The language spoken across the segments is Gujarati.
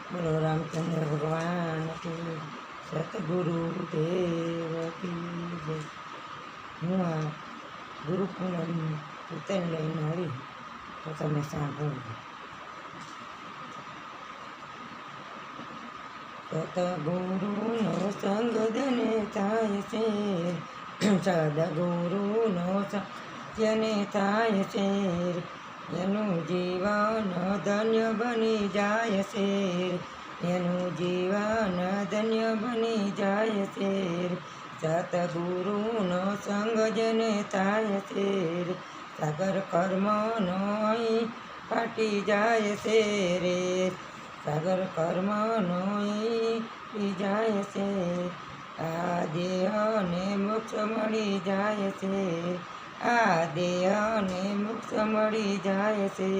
બોલો રામચંદ્ર ભગવાન કી સતગુરુ દેવ કી જય. હું આ ગુરુ પૂનમ કીર્તન લઈને આવી તો તમે સાંભળો. સતગુરુનો સંગ જેને થાય છે, સદગુરુનો જેને થાય છે, એનું જીવન ધન્ય બની જાય છે, એનું જીવન ધન્ય બની જાય છે. સતગુરુનો સંગ જેને થાય છે, સાગર કર્મનો અહીં ફાટી જાય છે રે, સાગર કર્મનો અહીં જાય છે. આ દેહને મોક્ષ મળી જાય છે, આ દેહને મોક્ષ મળી જાય છે.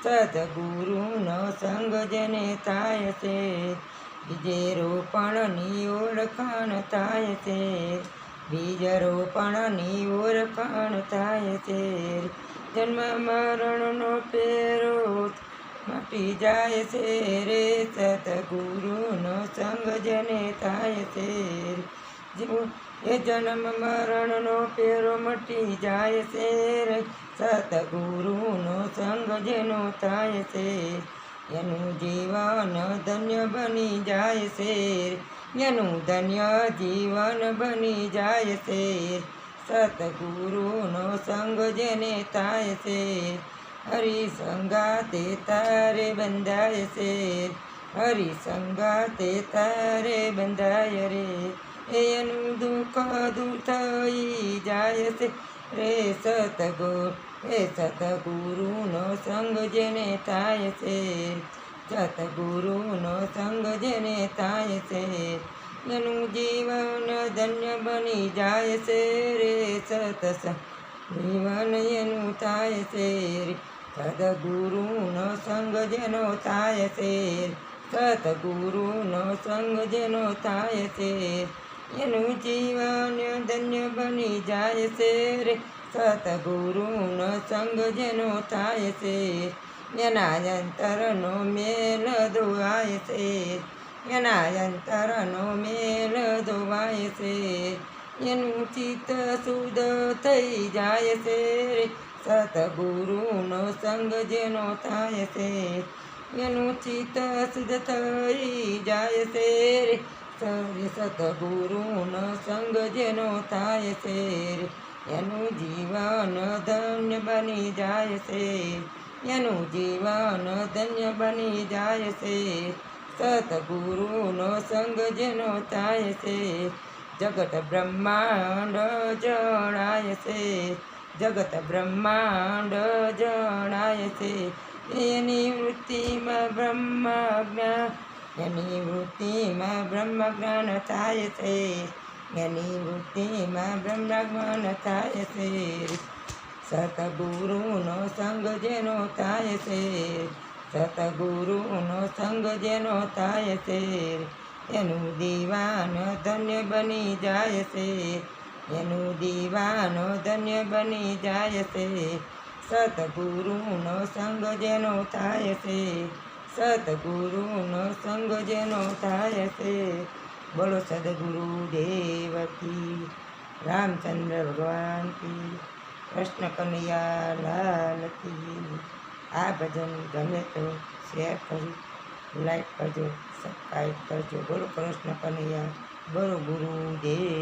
સદગુરુનો સંગ જેને થાય છે, બીજે રોપણની ઓળખાણ થાય છે, બીજ રોપણની ઓળખાણ થાય છે. જન્મ મરણનો પેરો મટી જાય છે રે, સતગુરુનો સંગ જેને થાય છે. એ જન્મ મરણનો પેરો મટી જાય છે રે, સતગુરુનો સંગ જેનો થાય છે, એનું જીવન ધન્ય બની જાય છે, એનું ધન્ય જીવન બની જાય છે. સતગુરુનો સંગ જેને થાય છે, હરિસંગાતે તારે બંધાય છે, હરિસંગાતે તારે બંધાય રે, એનું દુઃખ દૂર થઈ જાય છે રે. સતગુરુનો સંગ જેને થાય છે, સતગુરુનો સંગ જેને થાય છે, એનું જીવન ધન્ય બની જાય છે રે. સતસંગ જીવન એનું થાય છે રે, સદગુરુનો સંગ જેનો થાય છે, સતગુરુનો સંગ જેનો થાય છે, એનું જીવન ધન્ય બની જાય છે રે. સતગુરુનો સંગ જેનો થાય છે, એના અંતરનો મેલ ધોવાય છે, એના અંતરનો મેલ ધોવાય છે, એનું ચિત્ત શુદ્ધ થઈ જાય છે રે. સતગુરુનો સંગ જેનો થાય છે, એનું ચિત્ત શુદ્ધ થઈ જાય છે રે. સતગુરુનો સંગ જેનો થાય છે, એનું જીવન ધન્ય બની જાય છે, એનું જીવન ધન્ય બની જાય છે. સતગુરુનો સંગ જેનો થાય છે, જગત બ્રહ્માંડ જણાય છે, જગત બ્રહ્માંડ જણાય છે. એની વૃત્તિમાં બ્રહ્મ જ્ઞાન, એની વૃત્તિમાં બ્રહ્મ જ્ઞાન થાય છે, એની વૃત્તિમાં બ્રહ્મ જ્ઞાન થાય છે. સતગુરુનો સંગ જેનો થાય છે, સતગુરુનો સંગ જેનો થાય છે, એનું દીવાન ધન્ય બની જાય છે, એનું દીવાન ધન્ય બની જાય છે. સતગુરુનો સંગ જેનો થાય છે, સતગુરુનો સંગ જેનો થાય છે. બોલો સદગુરુ દેવ કી, રામચંદ્ર ભગવાન કી, કૃષ્ણ કનૈયા લાલ કી. આ ભજન ગમે તો શેર કરી, લાઈક કરજો, સબસ્ક્રાઈબ કરજો. બોલો કૃષ્ણ કનૈયા, બોલો ગુરુદેવ.